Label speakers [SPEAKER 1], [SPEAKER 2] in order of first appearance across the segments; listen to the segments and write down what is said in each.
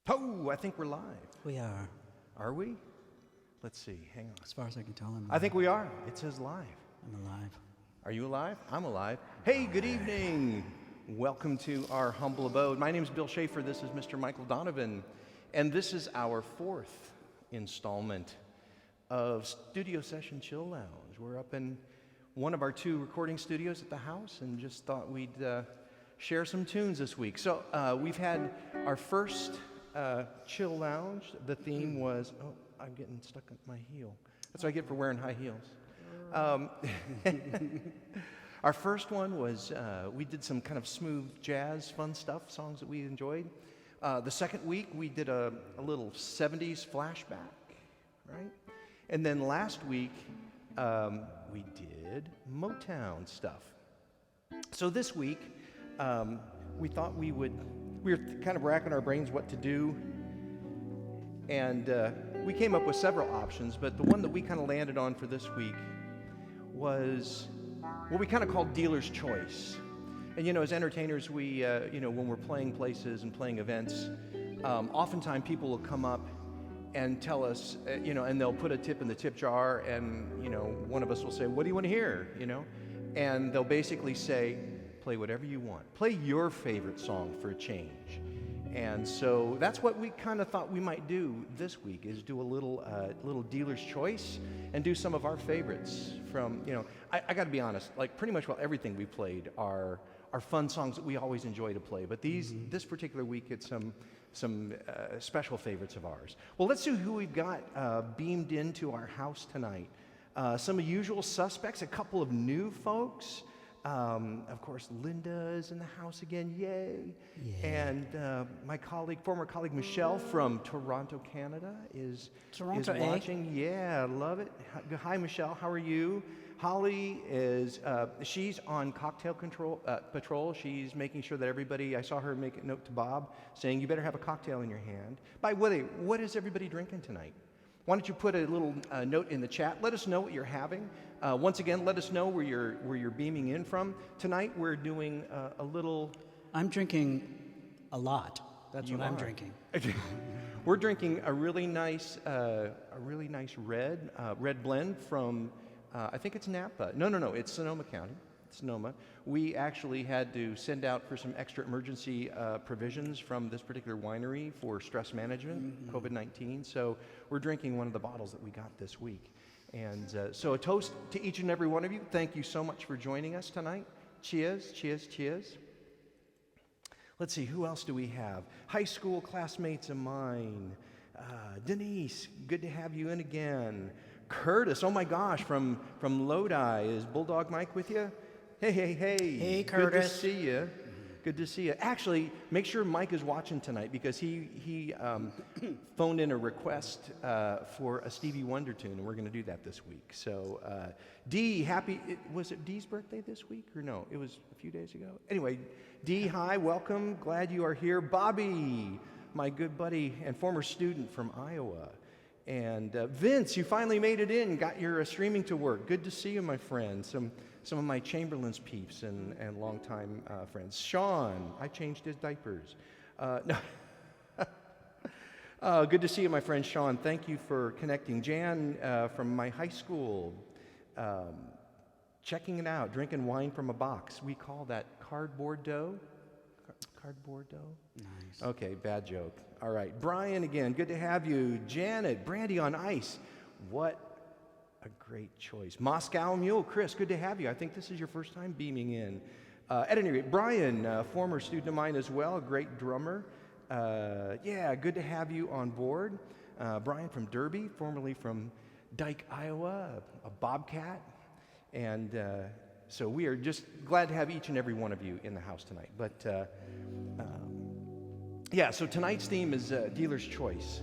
[SPEAKER 1] Oh, I think we're live.
[SPEAKER 2] We are.
[SPEAKER 1] Are we? Let's see. Hang on.
[SPEAKER 2] As far as I can tell,
[SPEAKER 1] I think we are. It says live.
[SPEAKER 2] I'm alive.
[SPEAKER 1] Are you alive? I'm alive. Hey, good evening. Welcome to our humble abode. My name is Bill Schaefer. This is Mr. Michael Donovan. And this is our fourth installment of Studio Session Chill Lounge. We're up in one of our two recording studios at the house and just thought we'd share some tunes this week. So we've had our first chill lounge. The theme was, oh, I'm getting stuck on my heel. That's what I get for wearing high heels. Our first one was, we did some kind of smooth jazz, fun stuff, songs that we enjoyed. The second week, we did a little 70s flashback, right? And then last week, we did Motown stuff. So this week, we thought we were kind of racking our brains what to do. And we came up with several options, but the one that we kind of landed on for this week was what we kind of called dealer's choice. And, as entertainers, we, when we're playing places and playing events, oftentimes people will come up and tell us, and they'll put a tip in the tip jar, and, one of us will say, what do you want to hear, And they'll basically say, play whatever you want. Play your favorite song for a change. And so that's what we kind of thought we might do this week, is do a little dealer's choice and do some of our favorites from, I got to be honest, like pretty much everything we played are fun songs that we always enjoy to play. But this particular week, it's some special favorites of ours. Well, let's see who we've got beamed into our house tonight. Some usual suspects, a couple of new folks. Of course, Linda is in the house again, yay. Yeah. And my former colleague Michelle from Toronto, Canada is watching. Yeah, love it. Hi, Michelle, how are you? Holly she's on cocktail patrol. She's making sure that everybody, I saw her make a note to Bob saying, you better have a cocktail in your hand. By the way, what is everybody drinking tonight? Why don't you put a little note in the chat? Let us know what you're having. Once again, let us know where you're beaming in from. Tonight we're doing a little.
[SPEAKER 2] I'm drinking a lot. That's what I'm drinking.
[SPEAKER 1] We're drinking a really nice red blend from I think it's Napa. No, it's Sonoma County. Sonoma. We actually had to send out for some extra emergency provisions from this particular winery for stress management, COVID-19. So we're drinking one of the bottles that we got this week. And so a toast to each and every one of you. Thank you so much for joining us tonight. Cheers, cheers, cheers. Let's see, who else do we have? High school classmates of mine. Denise, good to have you in again. Curtis, oh my gosh, from Lodi. Is Bulldog Mike with you? Hey.
[SPEAKER 2] Hey, Curtis.
[SPEAKER 1] Good to see you. Good to see you. Actually, make sure Mike is watching tonight because he phoned in a request for a Stevie Wonder tune, and we're going to do that this week. So, Dee, was it Dee's birthday this week? Or no, it was a few days ago. Anyway, Dee, hi, welcome. Glad you are here. Bobby, my good buddy and former student from Iowa. And Vince, you finally made it in, got your streaming to work. Good to see you, my friend. Some of my Chamberlain's peeps and longtime friends. Sean, I changed his diapers. No. Good to see you, my friend Sean. Thank you for connecting. Jan from my high school, checking it out, drinking wine from a box. We call that cardboard dough. Cardboard dough?
[SPEAKER 2] Nice.
[SPEAKER 1] Okay, bad joke. All right. Brian again, good to have you. Janet, Brandy on Ice. What a great choice. Moscow Mule, Chris, good to have you. I think this is your first time beaming in. At any rate, Brian, former student of mine as well, a great drummer. Good to have you on board. Brian from Derby, formerly from Dike, Iowa, a Bobcat. And so we are just glad to have each and every one of you in the house tonight. But so tonight's theme is dealer's choice.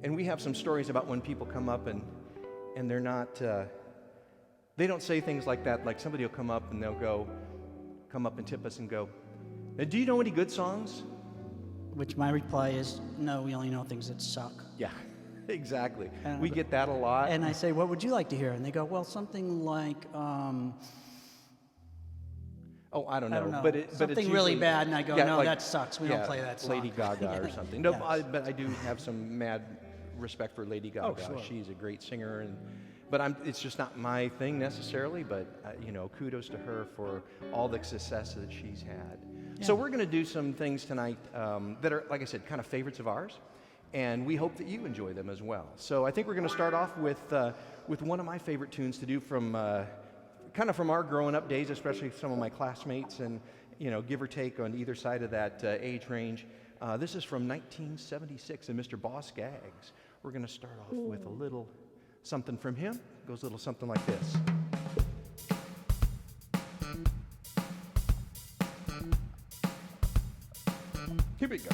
[SPEAKER 1] And we have some stories about when people come up and they're not, they don't say things like that. Like somebody will come up and they'll come up and tip us and go, do you know any good songs?
[SPEAKER 2] Which my reply is, no, we only know things that suck.
[SPEAKER 1] Yeah, exactly. We get that a lot.
[SPEAKER 2] And I say, what would you like to hear? And they go, well, something like,
[SPEAKER 1] Oh, I don't know.
[SPEAKER 2] I don't know.
[SPEAKER 1] But it's
[SPEAKER 2] Something really
[SPEAKER 1] usually-
[SPEAKER 2] bad, and I go,
[SPEAKER 1] yeah,
[SPEAKER 2] no,
[SPEAKER 1] like-
[SPEAKER 2] that sucks. We
[SPEAKER 1] yeah,
[SPEAKER 2] don't play that song.
[SPEAKER 1] Lady Gaga or something. No,
[SPEAKER 2] Yes.
[SPEAKER 1] but I do have some mad respect for Lady Gaga.
[SPEAKER 2] Oh, sure.
[SPEAKER 1] She's a great singer, but it's just not my thing necessarily. But kudos to her for all the success that she's had. So we're going to do some things tonight that are, like I said, kind of favorites of ours, and we hope that you enjoy them as well. So I think we're going to start off with one of my favorite tunes to do from kind of from our growing up days, especially some of my classmates, and give or take on either side of that age range. This is from 1976, and Mr. Boss Gags. We're going to start off with a little something from him. It goes a little something like this. Here we go.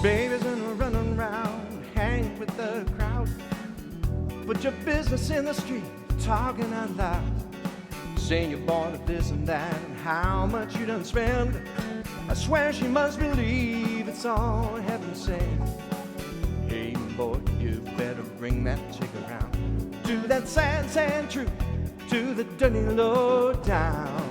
[SPEAKER 1] Babies and running around, hang with the crowd. Put your business in the street, talking out loud. Saying you bought this and that, and how much you done spend. I swear she must believe it's all heaven sent. Hey boy, you better bring that chick around to that sad, sad truth, to the dirty low down.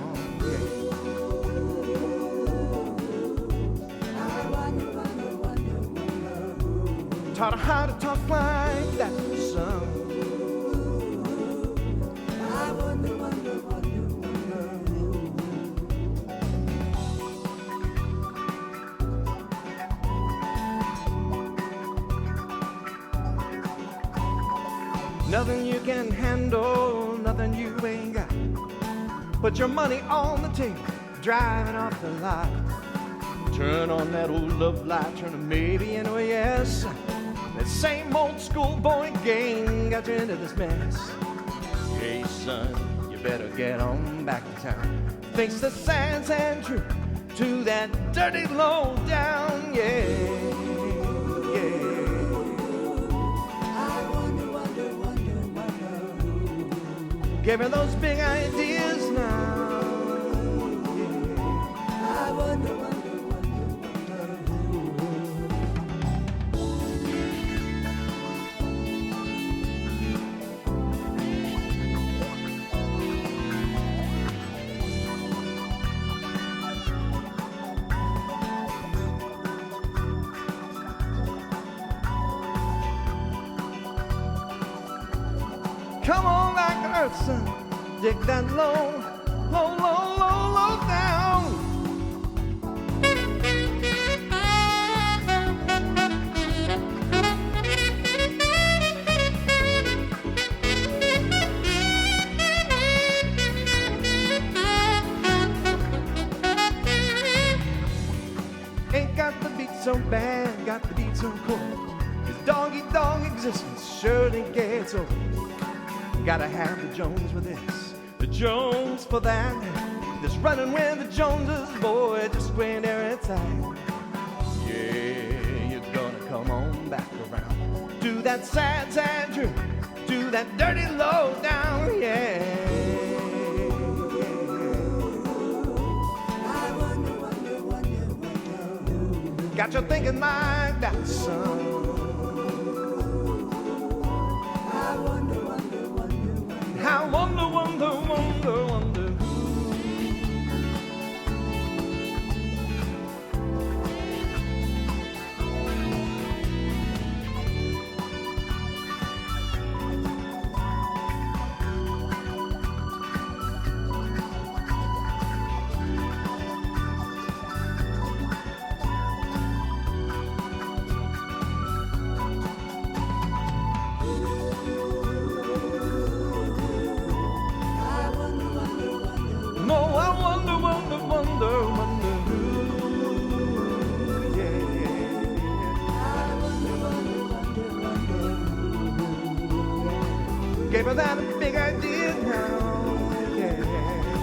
[SPEAKER 1] Taught her how to talk like that, son. I wonder, wonder, wonder, wonder. Nothing you can handle, nothing you ain't got. Put your money on the table, driving off the lot. Turn on that old love light, turn a maybe into a yes. That same old schoolboy game got you into this mess. Hey son, you better get on back to town. Face the sad, sad truth, to that dirty low down, yeah, yeah. I wonder, wonder, wonder, wonder. Give her those big ideas now. Yeah. I wonder, wonder. Come on like the earth, son. Dig that low, low, low, low, low down. Ain't got the beat so bad, got the beat so cool. His dog-eat-dog existence surely gets old. Gotta have the Jones for this, the Jones for that. This running with the Joneses, boy, just when they're inside. Yeah, you're gonna come on back around to that sad, sad truth, to that dirty low down, yeah. I wonder, wonder, wonder, wonder. Got you thinking like that, son. I wonder, wonder, wonder. I wonder, wonder, wonder, wonder. No, I wonder, wonder, wonder, wonder who, yeah. I wonder, wonder, wonder, wonder. Gave her that big idea now, yeah.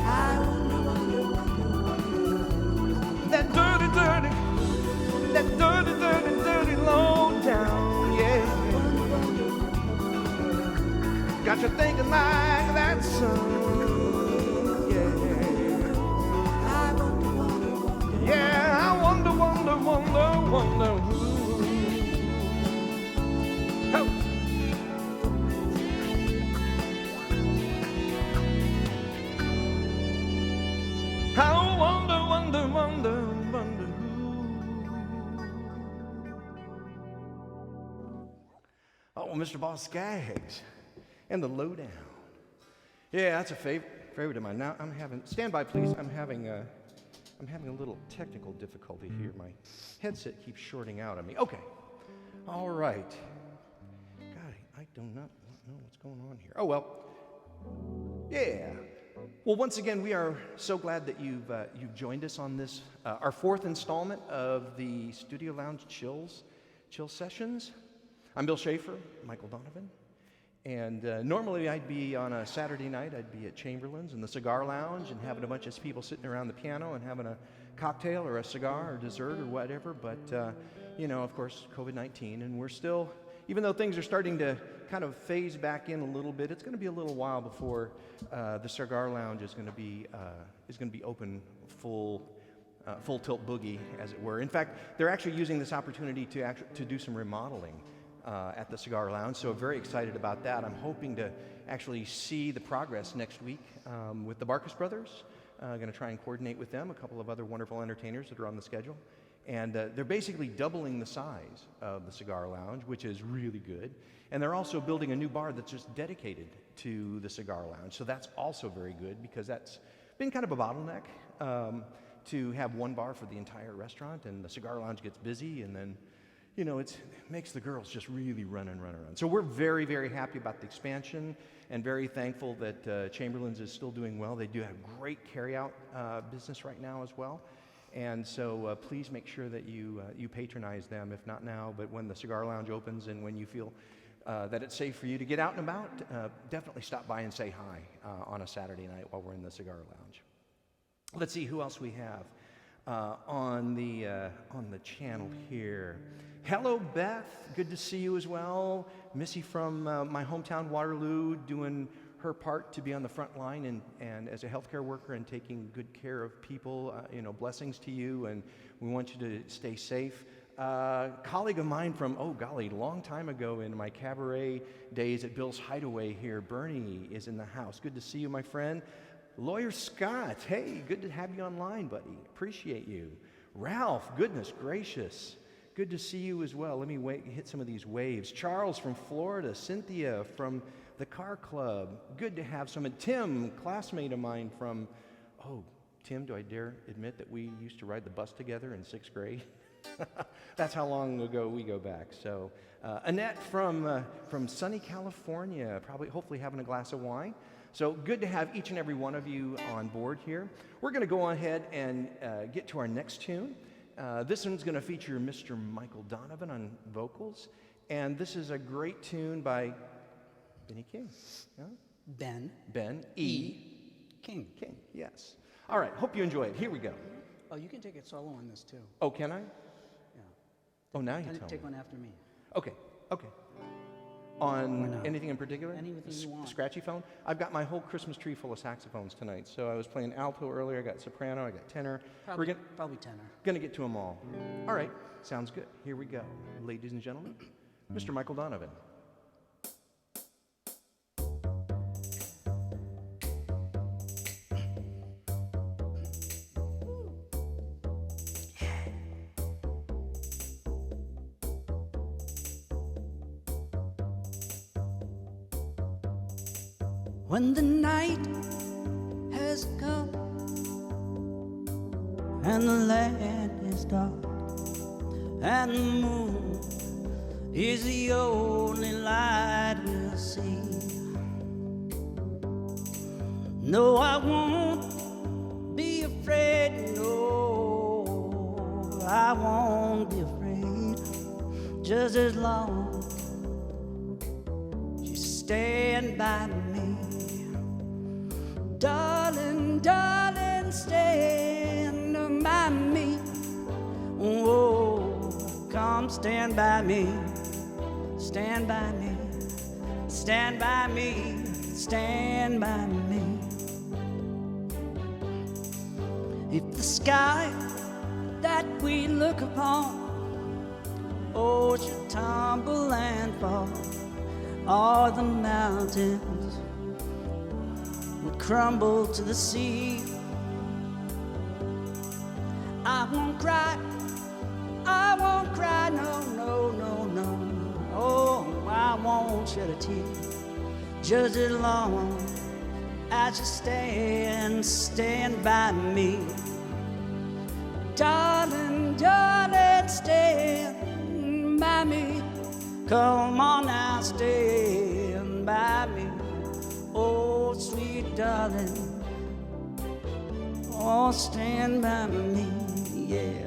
[SPEAKER 1] I wonder, wonder. That dirty, dirty, that dirty, dirty, dirty low down, yeah. Got you thinking like that, son. Mr. Boss Skaggs and the Lowdown. Yeah, that's a favorite of mine. Now stand by please. I'm having a little technical difficulty here. My headset keeps shorting out on me. Okay. All right. God, I do not know what's going on here. Oh well. Yeah. Well, once again, we are so glad that you've joined us on this our fourth installment of the Studio Lounge Chill Sessions. I'm Bill Schaefer, Michael Donovan, and normally I'd be on a Saturday night. I'd be at Chamberlain's in the Cigar Lounge and having a bunch of people sitting around the piano and having a cocktail or a cigar or dessert or whatever. But of course, COVID-19, and we're still, even though things are starting to kind of phase back in a little bit, it's going to be a little while before the Cigar Lounge is going to be open full tilt boogie, as it were. In fact, they're actually using this opportunity to do some remodeling at the Cigar Lounge, so very excited about that. I'm hoping to actually see the progress next week with the Barkas Brothers. Going to try and coordinate with them, a couple of other wonderful entertainers that are on the schedule. And they're basically doubling the size of the Cigar Lounge, which is really good. And they're also building a new bar that's just dedicated to the Cigar Lounge. So that's also very good, because that's been kind of a bottleneck to have one bar for the entire restaurant, and the Cigar Lounge gets busy, and then it makes the girls just really run around. So we're very, very happy about the expansion and very thankful that Chamberlain's is still doing well. They do have great carry-out business right now as well. And so please make sure that you patronize them, if not now, but when the Cigar Lounge opens and when you feel that it's safe for you to get out and about, definitely stop by and say hi on a Saturday night while we're in the Cigar Lounge. Let's see who else we have on the channel here. Hello, Beth. Good to see you as well. Missy from my hometown, Waterloo, doing her part to be on the front line and as a healthcare worker and taking good care of people. Blessings to you, and we want you to stay safe. Colleague of mine from, long time ago in my cabaret days at Bill's Hideaway here, Bernie is in the house. Good to see you, my friend. Lawyer Scott, hey, good to have you online, buddy. Appreciate you. Ralph, goodness gracious. Good to see you as well. Let me hit some of these waves. Charles from Florida. Cynthia from the Car Club. Good to have some. And Tim, classmate of mine from, Tim, do I dare admit that we used to ride the bus together in 6th grade? That's how long ago we go back. So Annette from sunny California, hopefully having a glass of wine. So good to have each and every one of you on board here. We're going to go ahead and get to our next tune. This one's going to feature Mr. Michael Donovan on vocals, and this is a great tune by Benny King. Yeah? Ben E.
[SPEAKER 2] King.
[SPEAKER 1] King, yes. All right, hope you enjoy it. Here we go.
[SPEAKER 2] Oh, you can take it solo on this too.
[SPEAKER 1] Oh, can I?
[SPEAKER 2] Yeah.
[SPEAKER 1] Oh, now you tell me.
[SPEAKER 2] Take one after me.
[SPEAKER 1] Okay. On anything in particular?
[SPEAKER 2] Anything you want.
[SPEAKER 1] Scratchy phone? I've got my whole Christmas tree full of saxophones tonight. So I was playing alto earlier, I got soprano, I got tenor.
[SPEAKER 2] Probably tenor.
[SPEAKER 1] Gonna get to them all. All right, sounds good. Here we go. Ladies and gentlemen, Mr. Michael Donovan.
[SPEAKER 2] When the night has come and the land is dark and the moon is the only light we'll see, no, I won't be afraid, no, I won't be afraid, just as long as you stand by me. Darling, darling, stand by me. Oh, come stand by me. Stand by me. Stand by me. Stand by me. If the sky that we look upon, oh, should tumble and fall, or the mountains would crumble to the sea, I won't cry, no, no, no, no. Oh, I won't shed a tear, just as long as you stand by me. Darling, darling, stand by me. Come on now, stand by me. Oh, sweet darling, oh, stand by me, yeah.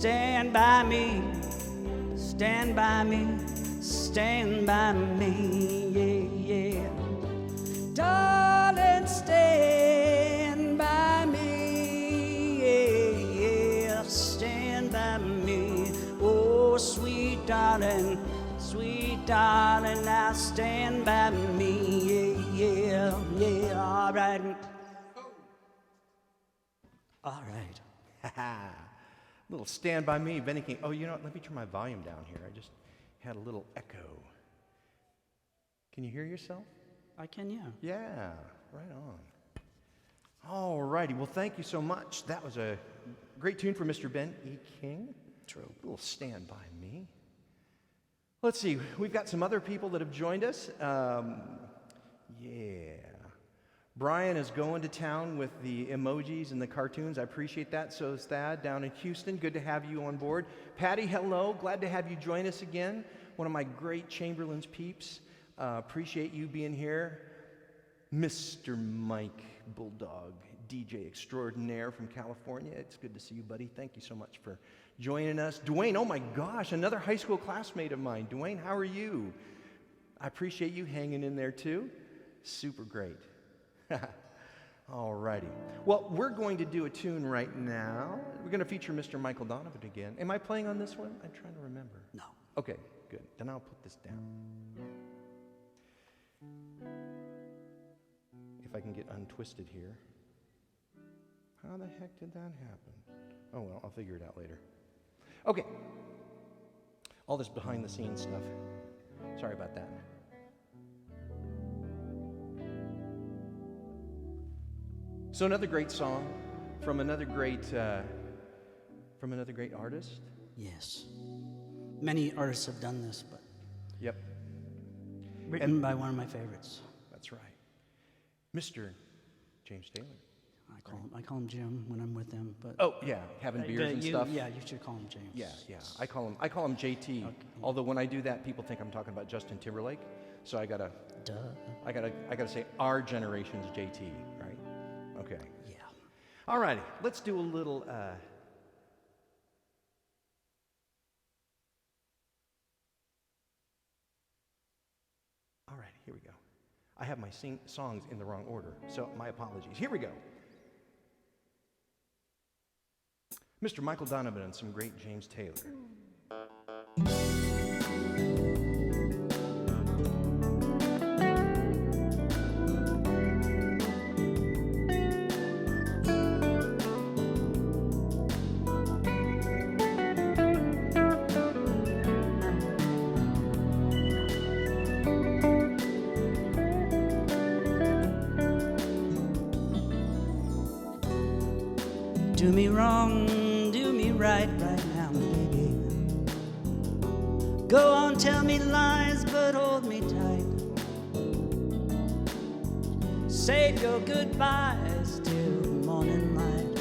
[SPEAKER 2] Stand by me, stand by me, stand by me, yeah, yeah. Darling, stand by me, yeah, yeah. Stand by me, oh, sweet darling, now stand by me, yeah, yeah, yeah. All right. All right.
[SPEAKER 1] Little Stand By Me, Benny King. Oh, you know what? Let me turn my volume down here. I just had a little echo. Can you hear yourself?
[SPEAKER 2] I can, yeah.
[SPEAKER 1] Yeah, right on. All righty. Well, thank you so much. That was a great tune for Mr. Ben E. King.
[SPEAKER 2] True.
[SPEAKER 1] A little Stand By Me. Let's see. We've got some other people that have joined us. Yeah. Brian is going to town with the emojis and the cartoons. I appreciate that. So is Thad down in Houston. Good to have you on board. Patty, hello. Glad to have you join us again. One of my great Chamberlain's peeps. Appreciate you being here. Mr. Mike Bulldog, DJ extraordinaire from California. It's good to see you, buddy. Thank you so much for joining us. Dwayne, oh my gosh, another high school classmate of mine. Dwayne, how are you? I appreciate you hanging in there too. Super great. All righty. Well, we're going to do a tune right now. We're going to feature Mr. Michael Donovan again. Am I playing on this one? I'm trying to remember.
[SPEAKER 2] No.
[SPEAKER 1] Okay, good. Then I'll put this down. If I can get untwisted here. How the heck did that happen? Oh, well, I'll figure it out later. Okay. All this behind the scenes stuff. Sorry about that. So another great song from another great artist.
[SPEAKER 2] Yes. Many artists have done this, but
[SPEAKER 1] Yep,
[SPEAKER 2] written by one of my favorites.
[SPEAKER 1] that's right. Mr. James Taylor.
[SPEAKER 2] I call him Jim when I'm with him, but
[SPEAKER 1] Oh yeah, having beers and stuff.
[SPEAKER 2] Yeah, you should call him James.
[SPEAKER 1] Yeah. I call him JT.
[SPEAKER 2] Okay.
[SPEAKER 1] Although when I do that, people think I'm talking about Justin Timberlake. So I gotta say our generation's JT, right? Okay.
[SPEAKER 2] Yeah.
[SPEAKER 1] All righty. Let's do a little. All right, here we go. I have my songs in the wrong order, so my apologies. Here we go. Mr. Michael Donovan and some great James Taylor.
[SPEAKER 2] Do me wrong, do me right now, baby. Go on, tell me lies, but Save your goodbyes till the morning light.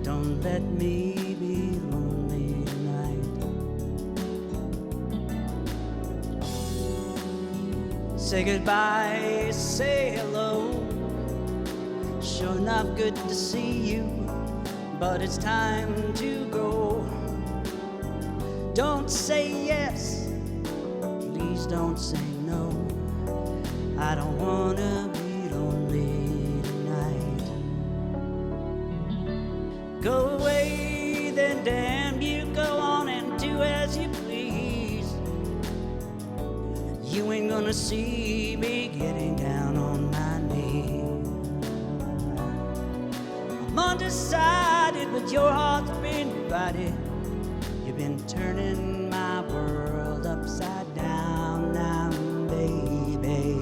[SPEAKER 2] Don't let me be lonely tonight. Say goodbye, say hello. Sure enough, good to see you, but it's time to go. Don't say yes, please don't say no. I don't wanna be lonely tonight. Go away, then damn you, go on and do as you please. You ain't gonna see me getting down on my knees. I'm undecided, but your heart's been divided. You've been turning my world upside down now, baby.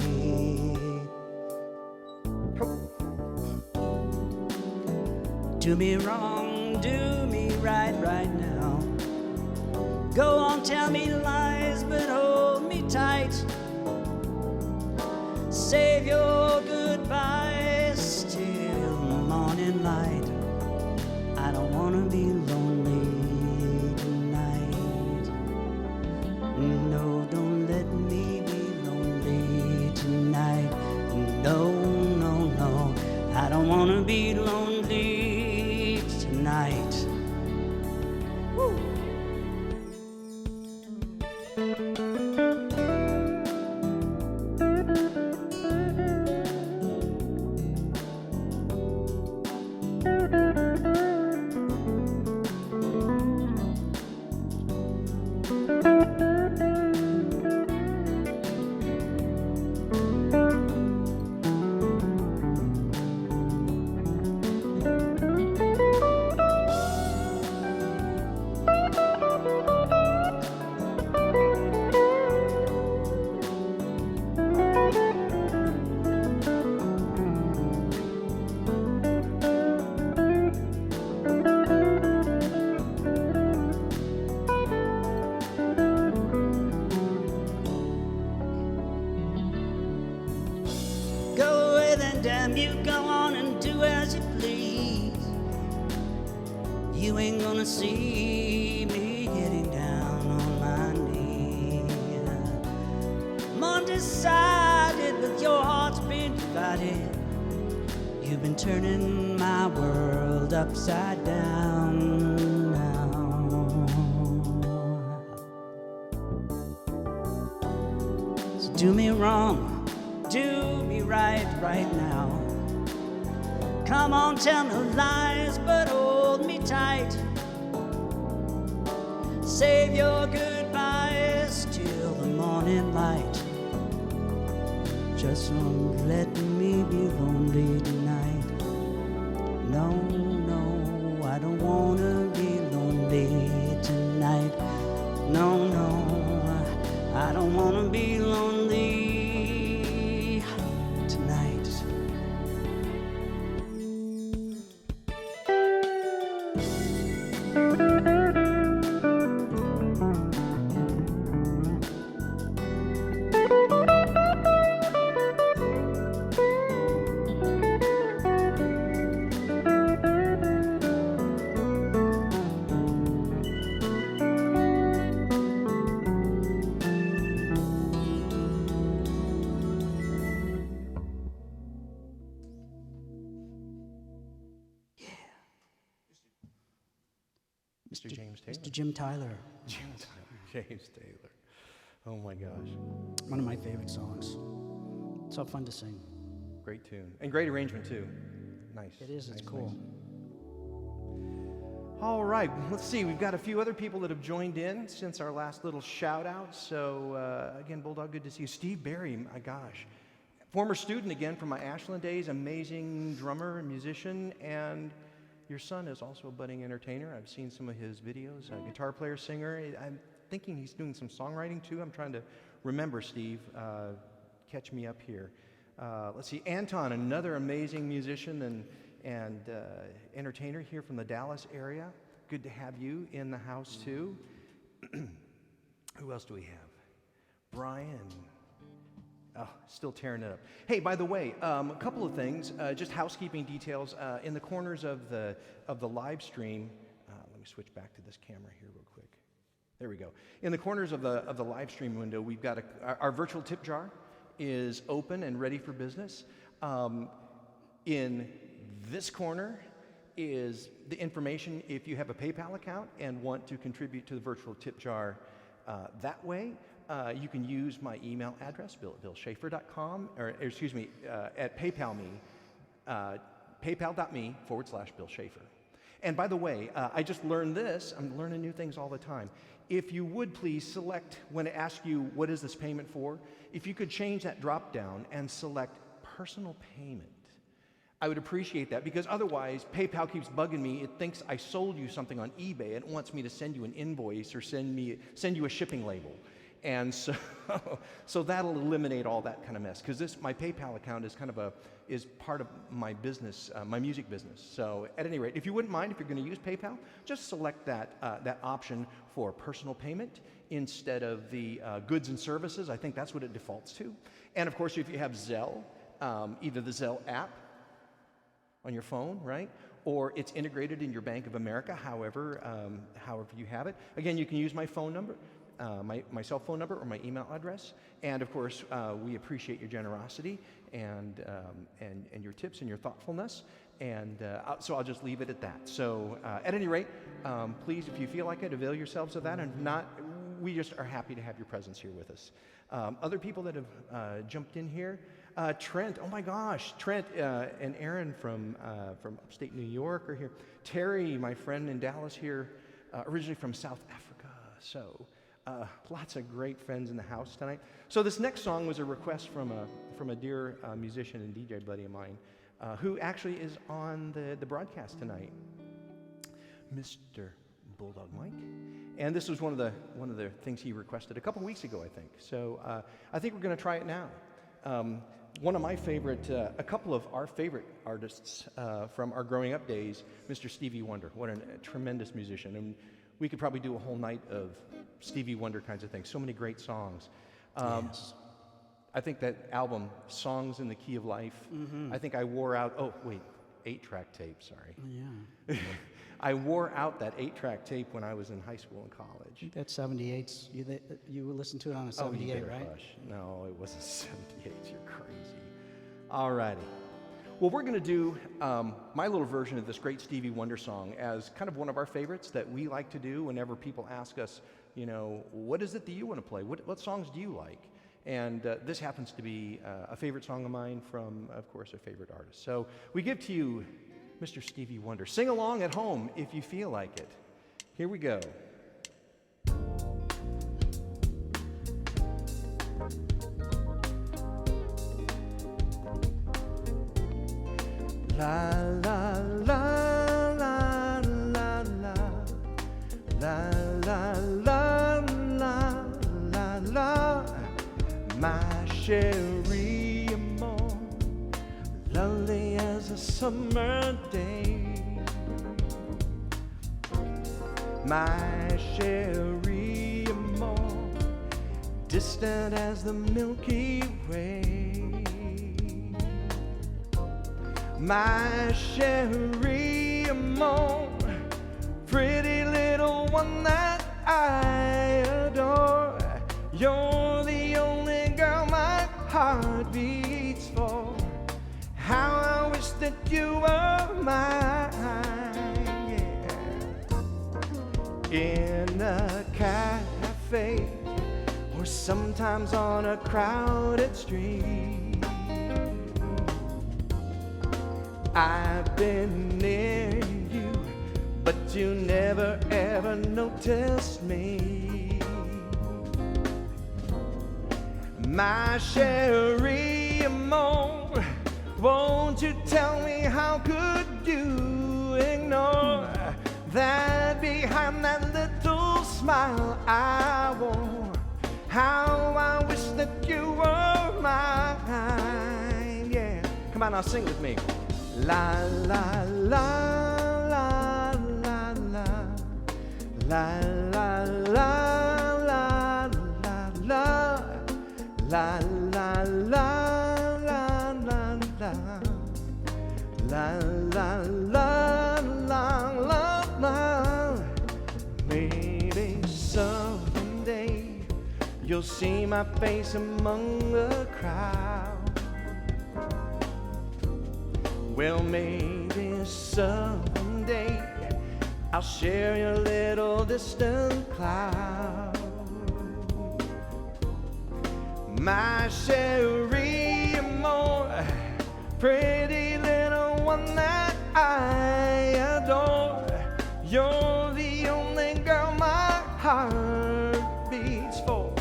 [SPEAKER 2] Do me wrong, do me right now. Go on, tell me lies, but hold me tight. Save your goodbyes till the morning light. I don't wanna be lonely tonight. No, don't let me be lonely tonight. No, no, no, I don't wanna be lonely tonight. Woo. Damn you, go on and do as you please. You ain't gonna see me getting down on my knees. I'm undecided, but your heart's been divided. You've been turning my world upside down now. So do me wrong, do me right now. Come on, tell no lies, but hold me tight. Save your goodbyes till the morning light. Just don't let me be lonely tonight. No, no, I don't wanna be lonely tonight. No, no, I don't wanna be lonely.
[SPEAKER 1] Mr. James Taylor.
[SPEAKER 2] Mr. Jim Tyler.
[SPEAKER 1] Jim Tyler. James Taylor. Oh my gosh.
[SPEAKER 2] One of my favorite songs. So fun to sing.
[SPEAKER 1] Great tune. And great arrangement too. Nice.
[SPEAKER 2] It is, it's
[SPEAKER 1] nice,
[SPEAKER 2] cool.
[SPEAKER 1] Nice. All right, let's see. We've got a few other people that have joined in since our last little shout out. So again, Bulldog, good to see you. Steve Berry, my gosh. Former student again from my Ashland days, amazing drummer and musician, and your son is also a budding entertainer. I've seen some of his videos, guitar player, singer. I'm thinking he's doing some songwriting too. I'm trying to remember, Steve. Catch me up here. Let's see, Anton, another amazing musician and entertainer here from the Dallas area. Good to have you in the house too. Who else do we have? Brian. Oh, still tearing it up. Hey, by the way, a couple of things, just housekeeping details. In the corners of the live stream, let me switch back to this camera here real quick. There we go. In the corners of the live stream window, we've got our virtual tip jar is open and ready for business. In this corner is the information if you have a PayPal account and want to contribute to the virtual tip jar that way. You can use my email address, bill@billschaefer.com, or excuse me, at PayPal me, paypal.me/Bill Schaefer. And by the way, I just learned this. I'm learning new things all the time. If you would please select, when it asks you what is this payment for, if you could change that drop down and select personal payment. I would appreciate that, because otherwise PayPal keeps bugging me. It thinks I sold you something on eBay and it wants me to send you an invoice or send you a shipping label. And so that'll eliminate all that kind of mess, because my PayPal account is part of my business, my music business. So at any rate, if you wouldn't mind, if you're going to use PayPal, just select that option for personal payment instead of the goods and services. I think that's what it defaults to. And of course, if you have Zelle, either the Zelle app on your phone, right? Or it's integrated in your Bank of America, however you have it. Again, you can use my phone number, my cell phone number, or my email address. And of course, we appreciate your generosity and your tips and your thoughtfulness. And so I'll just leave it at that. So at any rate, please, if you feel like it, avail yourselves of that. And if not, we just are happy to have your presence here with us. Other people that have jumped in here, Trent, oh my gosh, Trent and Aaron from upstate New York are here. Terry, my friend in Dallas here, originally from South Africa. So lots of great friends in the house tonight. So this next song was a request from a dear musician and DJ buddy of mine, who actually is on the broadcast tonight, Mr. Bulldog Mike. And this was one of the things he requested a couple weeks ago, I think. So I think we're going to try it now. One of my favorite, a couple of our favorite artists from our growing up days, Mr. Stevie Wonder. What a tremendous musician. And we could probably do a whole night of Stevie Wonder kinds of things. So many great songs.
[SPEAKER 2] Yes.
[SPEAKER 1] I think that album, Songs in the Key of Life, I think I wore out, 8-track tape, sorry.
[SPEAKER 2] Yeah.
[SPEAKER 1] I wore out that 8-track tape when I was in high school and college.
[SPEAKER 2] That 78's, you listened to it on a 78, right?
[SPEAKER 1] Hush. No, it wasn't 78. You're crazy. All righty. Well, we're going to do my little version of this great Stevie Wonder song as kind of one of our favorites that we like to do whenever people ask us, what is it that you want to play? What songs do you like? And this happens to be a favorite song of mine from, of course, a favorite artist. So we give to you Mr. Stevie Wonder. Sing along at home if you feel like it. Here we go. La la la la la la la la la la la la, my Cherie Amour, lovely as a summer day, my Cherie Amour, distant as the Milky Way. My Cherie Amour, pretty little one that I adore. You're the only girl my heart beats for. How I wish that you were mine, yeah. In a cafe, or sometimes on a crowded street, I've been near you, but you never ever noticed me. My Cherie Amour, won't you tell me how could you ignore that behind that little smile I wore? How I wish that you were mine, yeah. Come on, now sing with me. La la la la la la la la la la la la la la you'll see my face among the crowd. Well, maybe someday I'll share your little distant cloud. My Cherie Amour, pretty little one that I adore. You're the only girl my heart beats for.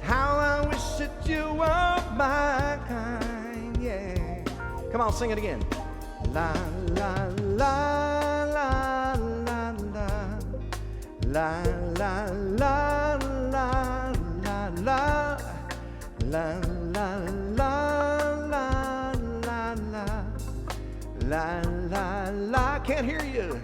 [SPEAKER 1] How I wish that you were my kind, yeah. Come on, sing it again. La la la la la la la la la la la la la la la la la la. Can't hear you.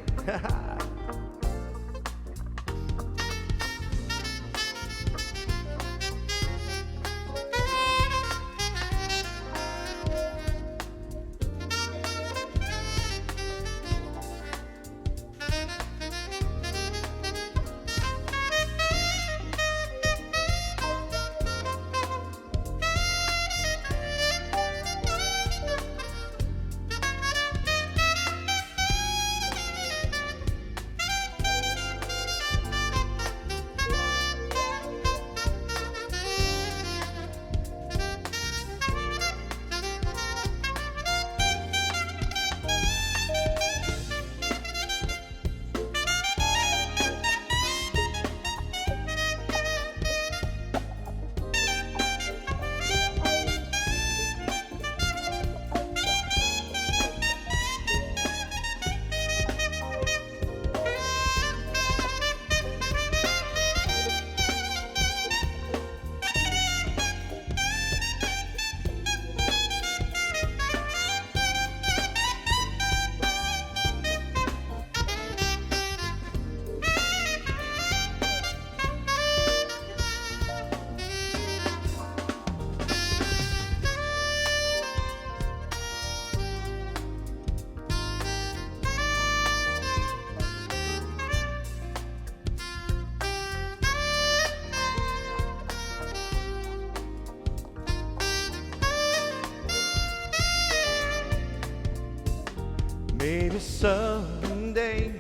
[SPEAKER 1] Maybe someday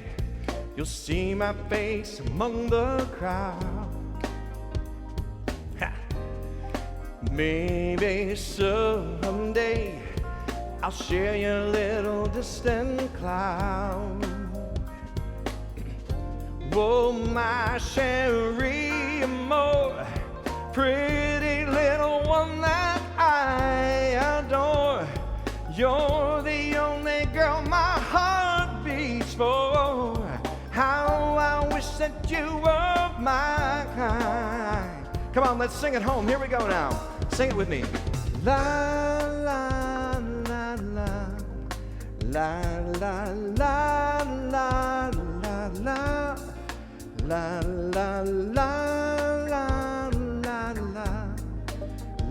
[SPEAKER 1] you'll see my face among the crowd. Ha. Maybe someday I'll share your little distant cloud. Oh, my Cherie Amour, pretty little one that I adore. You're the only girl my heart beats for. How I wish that you were my kind. Come on, let's sing it home. Here we go now. Sing it with me. La la la la la la la la la la la la la la la la la la.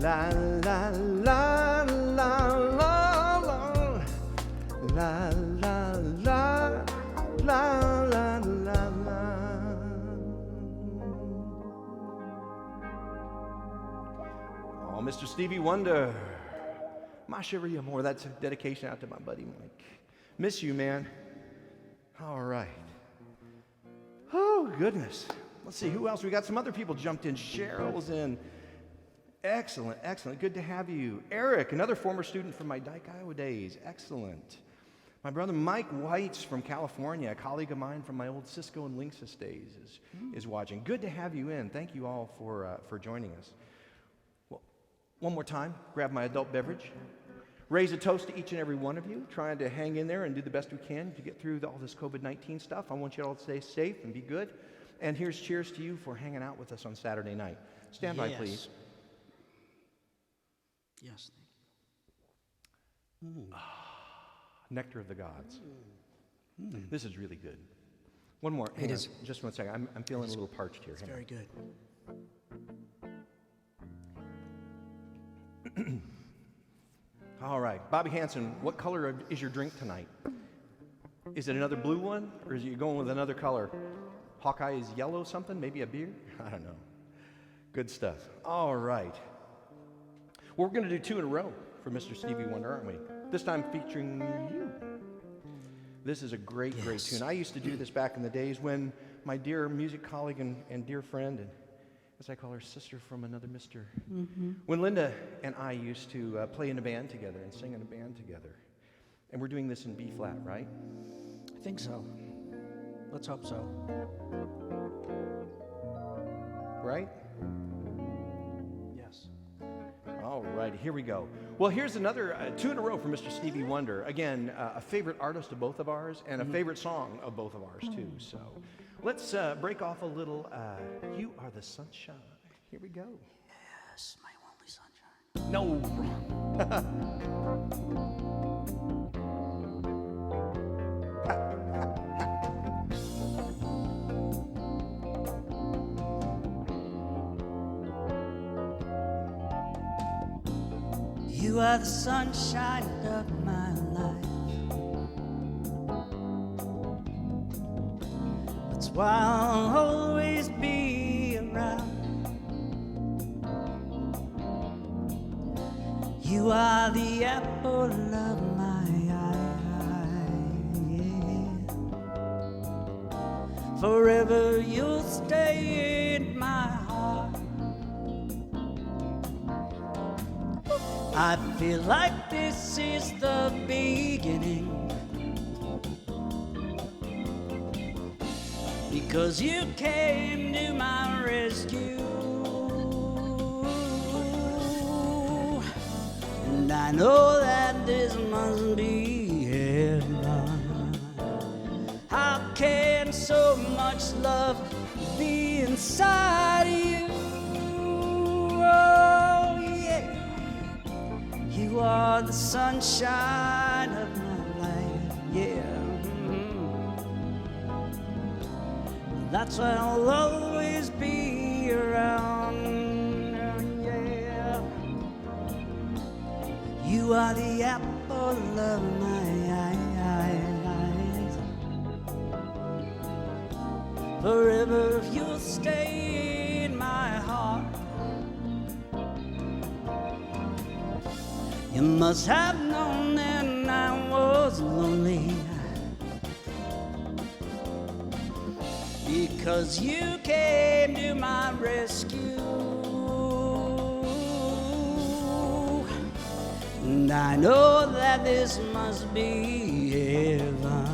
[SPEAKER 1] La la la la la la la. Oh, Mr. Stevie Wonder, my Cherie Amour. That's a dedication out to my buddy Mike. Miss you, man. All right. Oh goodness. Let's see who else. We got some other people jumped in. Cheryl's in. Excellent, excellent. Good to have you. Eric, another former student from my Dyke, Iowa days. Excellent. My brother Mike White's from California, a colleague of mine from my old Cisco and Linksys days, is watching. Good to have you in. Thank you all for joining us. Well, one more time, grab my adult beverage. Raise a toast to each and every one of you, trying to hang in there and do the best we can to get through all this COVID-19 stuff. I want you all to stay safe and be good. And here's cheers to you for hanging out with us on Saturday night. Stand by, please.
[SPEAKER 2] Yes.
[SPEAKER 1] Nectar of the gods. This is really good. One more.
[SPEAKER 2] It is.
[SPEAKER 1] Just 1 second. I'm feeling a little parched here.
[SPEAKER 2] It's very good.
[SPEAKER 1] All right. Bobby Hansen, what color is your drink tonight? Is it another blue one, or is you going with another color? Hawkeye is yellow something? Maybe a beer? I don't know. Good stuff. All right. Well, we're going to do two in a row for Mr. Stevie Wonder, aren't we? This time featuring you. This is a great tune. I used to do this back in the days when my dear music colleague and dear friend, and as I call her, sister from another mister, when Linda and I used to play in a band together and sing in a band together. And we're doing this in B flat, right?
[SPEAKER 2] I think so. Let's hope so.
[SPEAKER 1] Right?
[SPEAKER 2] Yes.
[SPEAKER 1] All right, here we go. Well, here's another two in a row for Mr. Stevie Wonder. Again, a favorite artist of both of ours and a favorite song of both of ours, too. So let's break off a little You Are the Sunshine. Here we go.
[SPEAKER 2] Yes, my only sunshine.
[SPEAKER 1] No, wrong.
[SPEAKER 2] You are the sunshine of my life. That's why I'll always be around. You are the apple of my eye, yeah. Forever you'll stay in my heart. I feel like this is the beginning, because you came to my rescue, and I know that this must be heaven. How can so much love be inside you? Oh, yeah. You are the sunshine of my life, yeah. That's why I'll always be around, yeah. You are the apple of my eyes. Forever you'll stay in my heart. You must have known that I was lonely, because you came to my rescue, and I know that this must be heaven.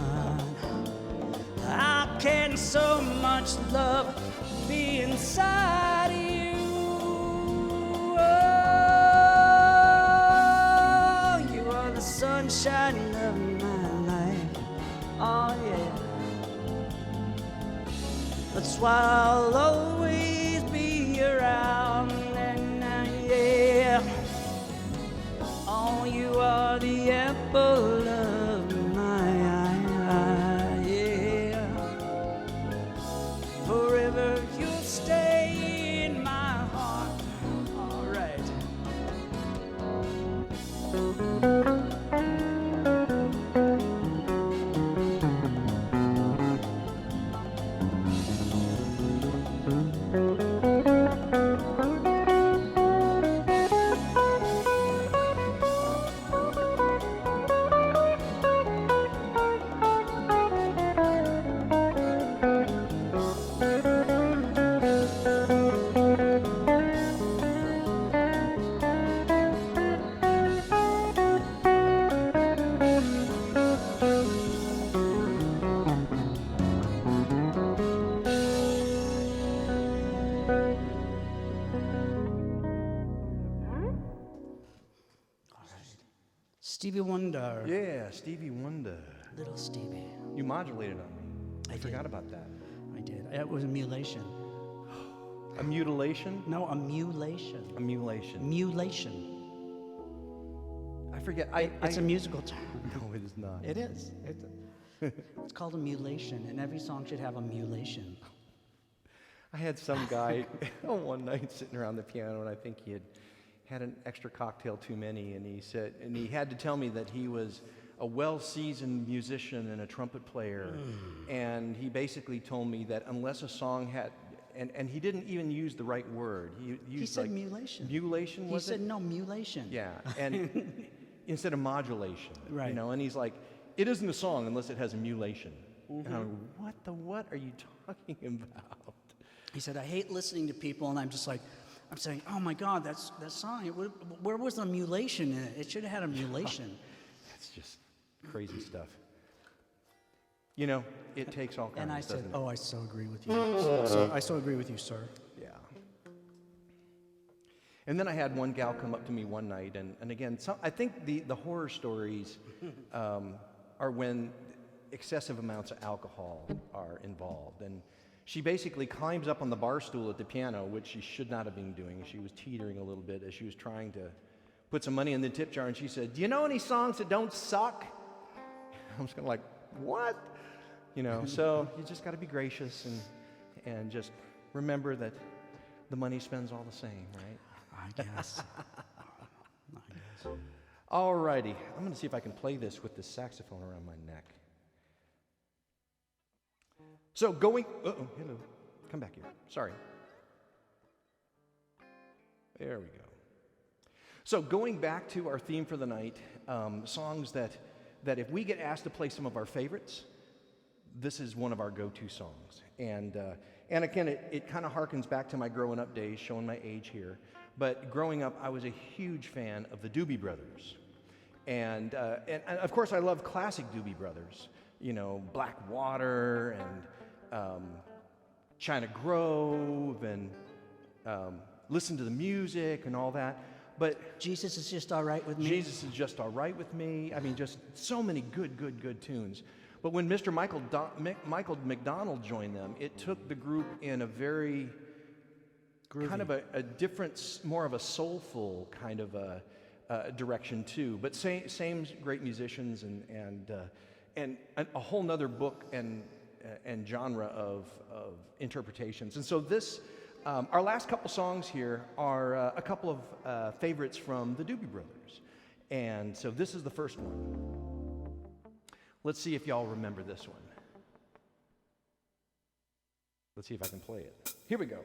[SPEAKER 2] How can so much love be inside you? Sunshine of my life, oh yeah. That's why I'll always be around, and yeah. Oh, you are the apple of my eye, yeah. Forever you'll stay in my heart, all right. Stevie Wonder.
[SPEAKER 1] Yeah, Stevie Wonder.
[SPEAKER 2] Little Stevie.
[SPEAKER 1] You modulated on me. I forgot
[SPEAKER 2] did.
[SPEAKER 1] about that.
[SPEAKER 2] I did. It was a mutilation.
[SPEAKER 1] A mutilation?
[SPEAKER 2] No, a mulation.
[SPEAKER 1] A mutilation.
[SPEAKER 2] Mulation.
[SPEAKER 1] I forget.
[SPEAKER 2] It's a musical term.
[SPEAKER 1] No, it is not.
[SPEAKER 2] It is. It's called a mulation, and every song should have a mulation.
[SPEAKER 1] I had some guy one night sitting around the piano, and I think he had an extra cocktail too many, and he had to tell me that he was a well-seasoned musician and a trumpet player, and he basically told me that unless a song and he didn't even use the right word. He used
[SPEAKER 2] said
[SPEAKER 1] like
[SPEAKER 2] mulation.
[SPEAKER 1] Mulation, was
[SPEAKER 2] He said
[SPEAKER 1] it?
[SPEAKER 2] no, mulation.
[SPEAKER 1] Yeah, and instead of modulation.
[SPEAKER 2] Right.
[SPEAKER 1] You know, and he's like, it isn't a song unless it has a mulation. And I'm like, what are you talking about?
[SPEAKER 2] He said, I hate listening to people, and I'm saying, oh my God, that song, where was the mulation in it? It should have had a mulation.
[SPEAKER 1] That's just crazy stuff. You know, it takes all kinds.
[SPEAKER 2] And I said,
[SPEAKER 1] doesn't it?
[SPEAKER 2] oh, I so agree with you. I so agree with you, sir.
[SPEAKER 1] Yeah. And then I had one gal come up to me one night, and again, I think the horror stories are when excessive amounts of alcohol are involved. And she basically climbs up on the bar stool at the piano, which she should not have been doing. She was teetering a little bit as she was trying to put some money in the tip jar, and she said, do you know any songs that don't suck? I'm just kind of like, what? You know, so you just got to be gracious and just remember that the money spends all the same, right?
[SPEAKER 2] I guess.
[SPEAKER 1] All righty. I'm going to see if I can play this with this saxophone around my neck. So hello. Come back here. Sorry. There we go. So going back to our theme for the night, songs that if we get asked to play some of our favorites, this is one of our go-to songs. And again, it kind of harkens back to my growing up days, showing my age here. But growing up, I was a huge fan of the Doobie Brothers. And of course, I love classic Doobie Brothers. You know, Black Water and China Grove and Listen to the Music and all that. But
[SPEAKER 2] Jesus is just all right with me.
[SPEAKER 1] Jesus is just all right with me. I mean, just so many good tunes. But when Mr. Michael McDonald joined them, it took the group in a very groovy, kind of a different, more of a soulful kind of a direction too. But same great musicians and a whole nother book and genre of interpretations. And so this. Our last couple songs here are a couple of favorites from the Doobie Brothers. And so this is the first one. Let's see if y'all remember this one. Let's see if I can play it. Here we go.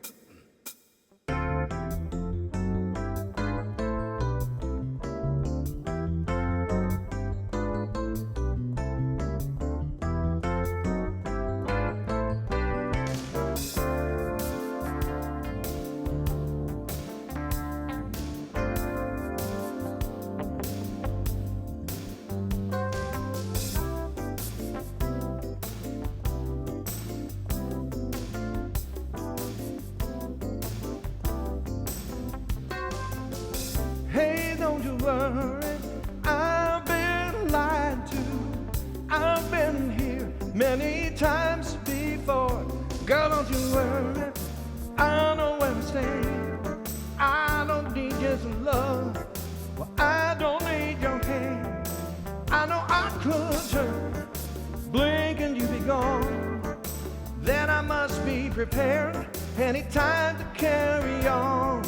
[SPEAKER 1] Hey, don't you worry, I've been lied to. I've been here many times before. Girl, don't you worry, I know where to stand. I don't need just love, well, I don't need your hand. I know I could turn, blink and you be gone. Then I must be prepared anytime to carry on.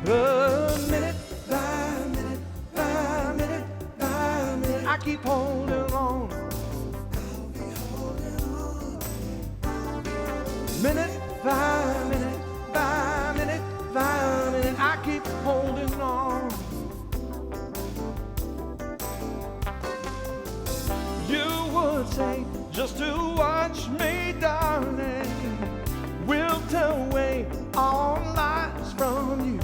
[SPEAKER 1] But minute by minute by minute by minute, I keep holding on. I'll be holding on. Minute by minute by minute by minute, I keep holding on. You would say, just to watch me, darling, we'll tell away all lies from you.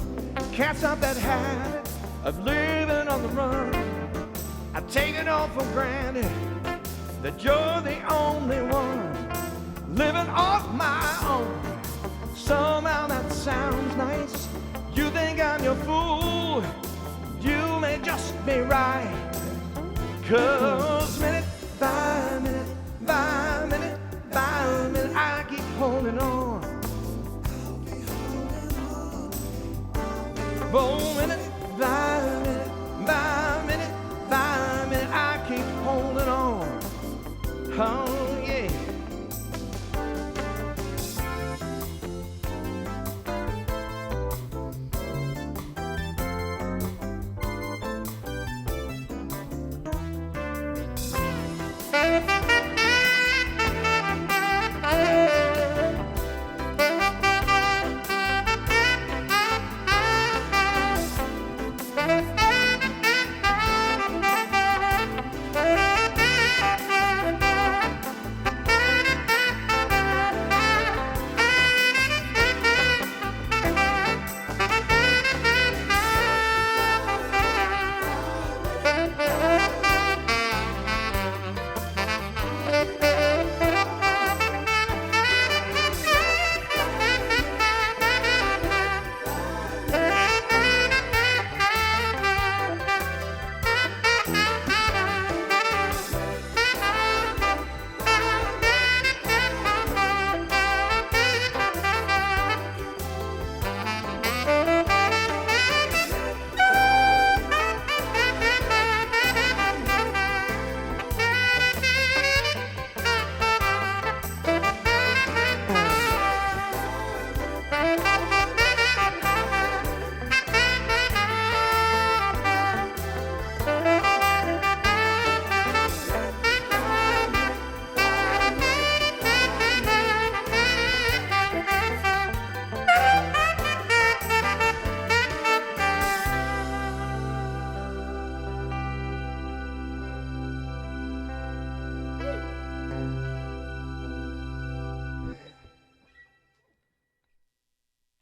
[SPEAKER 1] Can't stop that habit of living on the run. I take it all for granted that you're the only one living off my own. Somehow that sounds nice. You think I'm your fool. You may just be right. 'Cause minute by minute by minute by minute, I keep holding on. Oh, minute by minute by minute by minute, I keep holding on. Oh, yeah.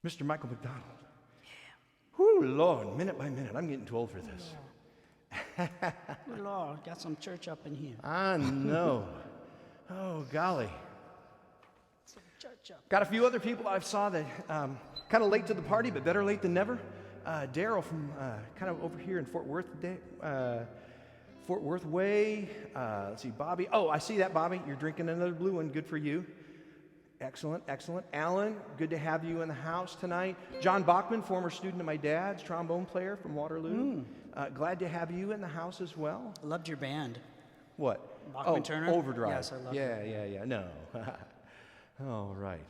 [SPEAKER 1] Mr. Michael McDonald. Whew, Lord, minute by minute, I'm getting too old for this.
[SPEAKER 2] Good Lord, got some church up in here.
[SPEAKER 1] I know. Oh, golly.
[SPEAKER 2] Some church up.
[SPEAKER 1] Got a few other people I saw that kind of late to the party, but better late than never. Daryl from kind of over here in Fort Worth Way. Let's see, Bobby. Oh, I see that, Bobby. You're drinking another blue one. Good for you. Excellent, excellent. Alan, good to have you in the house tonight. John Bachman, former student of my dad's, trombone player from Waterloo. Glad to have you in the house as well.
[SPEAKER 2] I loved your band.
[SPEAKER 1] What?
[SPEAKER 2] Bachman Turner?
[SPEAKER 1] Overdrive.
[SPEAKER 2] Yes, I love it.
[SPEAKER 1] Yeah. No. All right.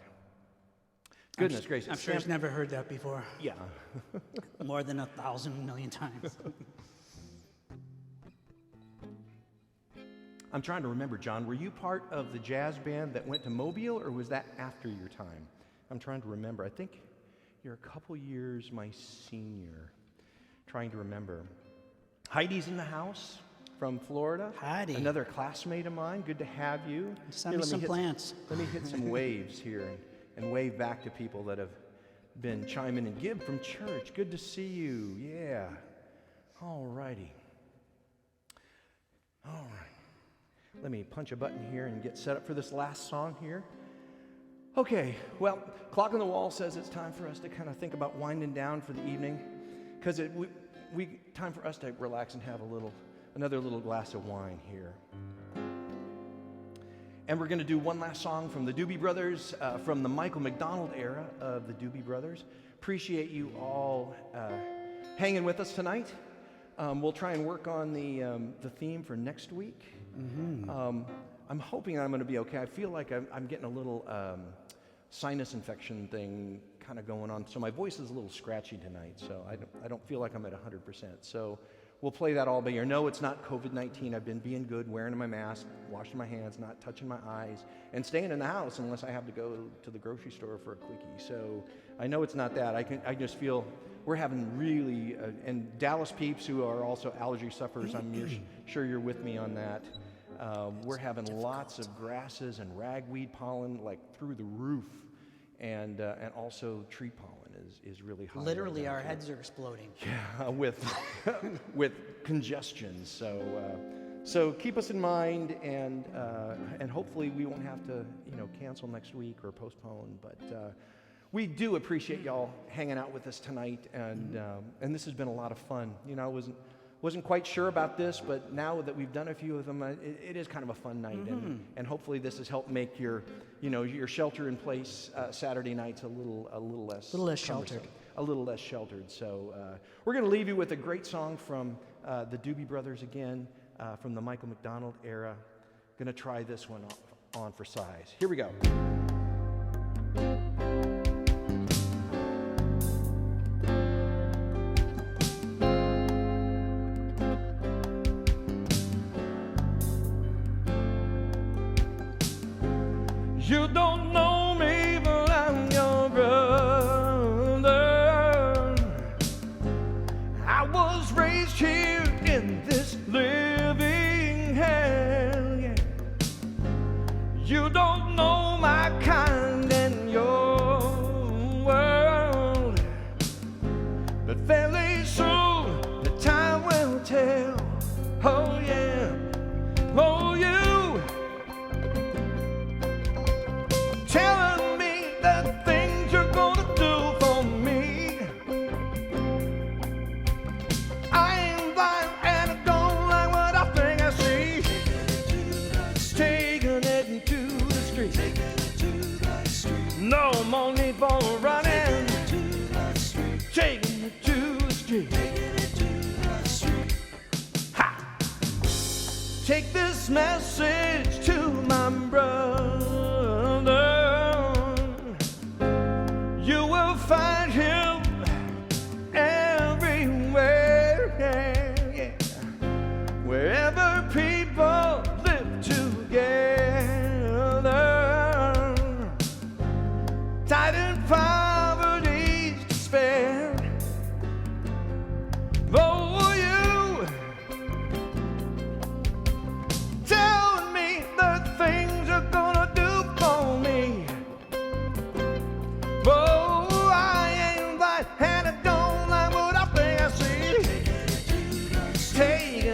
[SPEAKER 1] Goodness gracious.
[SPEAKER 2] I'm sure he's never heard that before.
[SPEAKER 1] Yeah.
[SPEAKER 2] More than 1,000 million times.
[SPEAKER 1] I'm trying to remember, John, were you part of the jazz band that went to Mobile, or was that after your time? I'm trying to remember. I think you're a couple years my senior. Trying to remember. Heidi's in the house from Florida.
[SPEAKER 2] Heidi.
[SPEAKER 1] Another classmate of mine. Good to have you.
[SPEAKER 2] Send me some plants.
[SPEAKER 1] Let me hit some waves here and wave back to people that have been chiming in. Gib from church. Good to see you. Yeah. All righty. All right. Let me punch a button here and get set up for this last song here. Okay, well, clock on the wall says it's time for us to kind of think about winding down for the evening, because time for us to relax and have another little glass of wine here. And we're going to do one last song from the Doobie Brothers, from the Michael McDonald era of the Doobie Brothers. Appreciate you all hanging with us tonight. We'll try and work on the theme for next week. I'm hoping I'm going to be okay. I feel like I'm getting a little sinus infection thing kind of going on, so my voice is a little scratchy tonight. So I don't feel like I'm at 100%. So we'll play that all by ear. No, it's not COVID-19. I've been being good, wearing my mask, washing my hands, not touching my eyes, and staying in the house unless I have to go to the grocery store for a quickie. So I know it's not that. I just feel we're having really, and Dallas peeps who are also allergy sufferers, I'm sure you're with me on that. We're having lots of grasses and ragweed pollen like through the roof, and also tree pollen is really high.
[SPEAKER 2] Literally, our heads are exploding.
[SPEAKER 1] Yeah, with congestion. So keep us in mind, and hopefully we won't have to cancel next week or postpone. But we do appreciate y'all hanging out with us tonight, and this has been a lot of fun. I wasn't quite sure about this, but now that we've done a few of them, it is kind of a fun night, and hopefully this has helped make your shelter-in-place Saturday nights a little less
[SPEAKER 2] sheltered.
[SPEAKER 1] A little less sheltered. So we're going to leave you with a great song from the Doobie Brothers again, from the Michael McDonald era. Going to try this one on for size. Here we go. You don't know me, but I'm your brother. I was raised here in this living hell, yeah. You don't know my kind and your world, but fairly soon the time will tell. Oh yeah, oh you telling me the things you're gonna do for me. I ain't blind and I don't like what I think I see. Taking it into the street. No more need for running. Taking it to the street. Ha! Take this message to my brother. You will find him everywhere, yeah. Wherever people live together, tied in poverty's despair. Oh, you telling me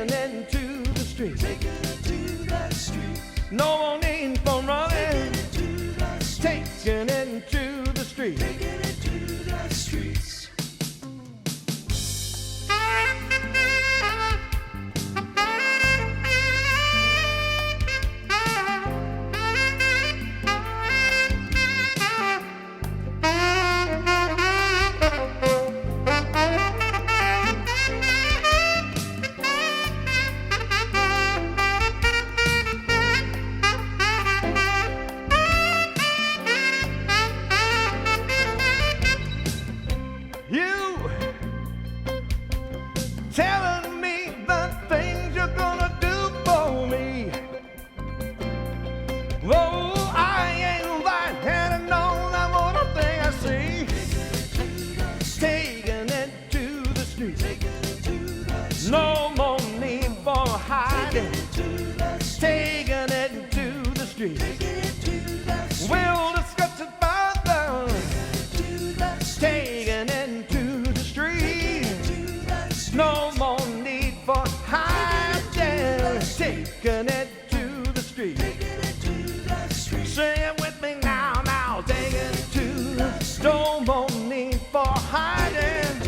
[SPEAKER 1] taking it to the street.
[SPEAKER 3] Taking it to the street.
[SPEAKER 1] No more need for running.
[SPEAKER 3] Taking it to the street.
[SPEAKER 1] Taking it to the street.
[SPEAKER 3] Taking it to the streets.
[SPEAKER 1] You telling me the things you're gonna do for me. Oh, I ain't right-handed, no, that one thing I see. Taking it to the street.
[SPEAKER 3] Taking it to the street.
[SPEAKER 1] No more need for hiding.
[SPEAKER 3] Taking it to the street.
[SPEAKER 1] Taking it to the street.
[SPEAKER 3] Taking it to the street.
[SPEAKER 1] We'll discuss it further.
[SPEAKER 3] To the street.
[SPEAKER 1] Taking it to the street.
[SPEAKER 3] To the street.
[SPEAKER 1] No more need for hiding. Taking it to the street.
[SPEAKER 3] Taking it to the street.
[SPEAKER 1] Say it with me now, now. Taking it to the street. No more need for hiding.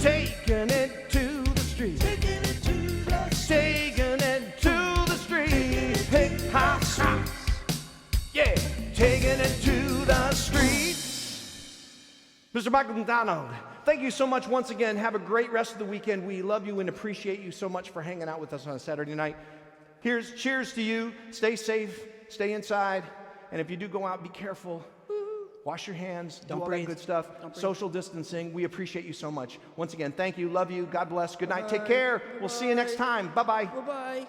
[SPEAKER 1] Taking it to the street.
[SPEAKER 3] Taking it to the street.
[SPEAKER 1] Taking it to the street. Hey, ha, ha. Yeah, taking it to the street. Mr. Michael McDonald, thank you so much once again. Have a great rest of the weekend. We love you and appreciate you so much for hanging out with us on a Saturday night. Here's cheers to you. Stay safe, stay inside, and if you do go out, be careful. Wash your hands, do
[SPEAKER 2] Don't
[SPEAKER 1] all
[SPEAKER 2] breathe.
[SPEAKER 1] that good stuff.
[SPEAKER 2] Don't breathe.
[SPEAKER 1] Social distancing. We appreciate you so much. Once again, thank you, love you, God bless. Good night, take care. We'll see you next time. Bye-bye.
[SPEAKER 2] Bye-bye.